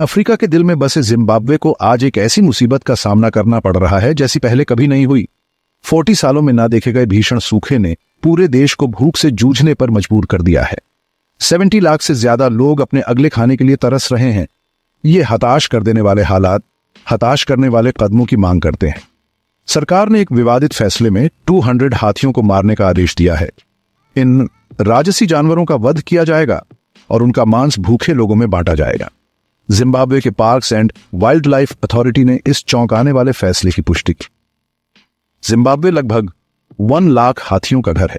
Africa के दिल में बसे जिम्बाब्वे को आज एक ऐसी मुसीबत का सामना करना पड़ रहा है जैसी पहले कभी नहीं हुई। 40 सालों में ना देखे गए भीषण सूखे ने पूरे देश को भूख से जूझने पर मजबूर कर दिया है। 70 लाख से ज्यादा लोग अपने अगले खाने के लिए तरस रहे हैं। ये हताश कर देने वाले हालात हताश करने वाले कदमों की मांग करते हैं। सरकार ने एक विवादित फैसले में 200 हाथियों को मारने का आदेश दिया है। इन राजसी जानवरों का वध किया जाएगा और उनका मांस भूखे लोगों में बांटा जाएगा। जिम्बाब्वे के parks and wild life authority ने इस चौंकाने वाले फैसले की पुष्टि की। जिम्बाब्वे लगभग 1 लाख हाथियों का घर है,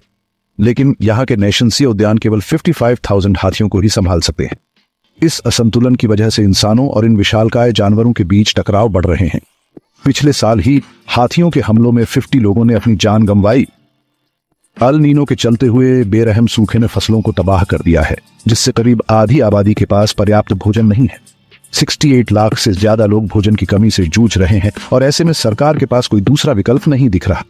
लेकिन यहां के नेशनसी उद्यान केवल 55,000 हाथियों को ही संभाल सकते हैं। इस असंतुलन की वजह से इंसानों और इन विशालकाय जानवरों के बीच टकराव बढ़ रहे हैं। पिछले साल ही हाथियों के हमलों में 50 लोगों ने अपनी जान गंवाई। अल नीनो के चलते हुए बेरहम सूखे ने फसलों को तबाह कर दिया है, जिससे करीब आधी आबादी के पास पर्याप्त भोजन नहीं है। 68 लाख से ज्यादा लोग भोजन की कमी से जूझ रहे हैं और ऐसे में सरकार के पास कोई दूसरा विकल्प नहीं दिख रहा।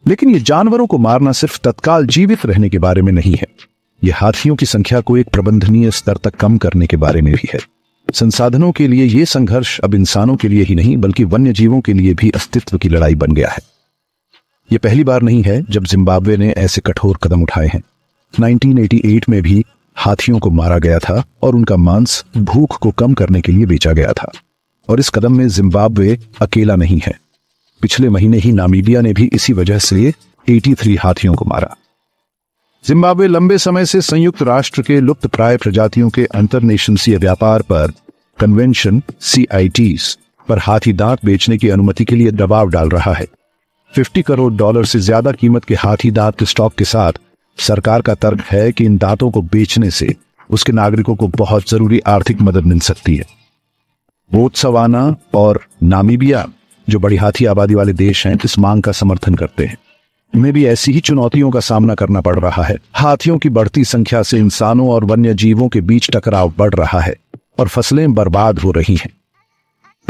लेकिन ये जानवरों को मारना सिर्फ तत्काल जीवित रहने के बारे में नहीं है। यह हाथियों की संख्या को एक प्रबंधनीय स्तर तक कम करने के बारे में भी है। संसाधनों के लिए यह संघर्ष अब इंसानों के लिए ही नहीं बल्कि वन्य जीवों के लिए भी अस्तित्व की लड़ाई बन गया है। यह पहली बार नहीं है जब जिम्बाब्वे ने ऐसे कठोर कदम उठाए हैं। 1988 में भी हाथियों को मारा गया था और उनका मांस भूख को कम करने के लिए बेचा गया था। और इस कदम में जिम्बाब्वे अकेला नहीं है। पिछले महीने ही नामीबिया ने भी इसी वजह से 83 हाथियों को मारा। जिम्बाब्वे लंबे समय से संयुक्त राष्ट्र के लुप्त प्राय प्रजातियों के अंतर्नेशंसीय व्यापार पर कन्वेंशन CITES पर हाथी दांत बेचने की अनुमति के लिए दबाव डाल रहा है। $50 करोड़ से ज्यादा कीमत के हाथी दांत के स्टॉक के साथ सरकार का तर्क है कि इन दांतों को बेचने से उसके नागरिकों को बहुत जरूरी आर्थिक मदद मिल सकती है। बोत्सवाना और नामीबिया, जो बड़ी हाथी आबादी वाले देश हैं, इस मांग का समर्थन करते हैं। उन्हें भी ऐसी ही चुनौतियों का सामना करना पड़ रहा है। हाथियों की बढ़ती संख्या से इंसानों और वन्य जीवों के बीच टकराव बढ़ रहा है और फसलें बर्बाद हो रही हैं।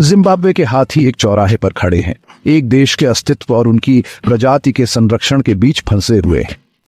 जिम्बाब्वे के हाथी एक चौराहे पर खड़े हैं, एक देश के अस्तित्व और उनकी प्रजाति के संरक्षण के बीच फंसे हुए हैं।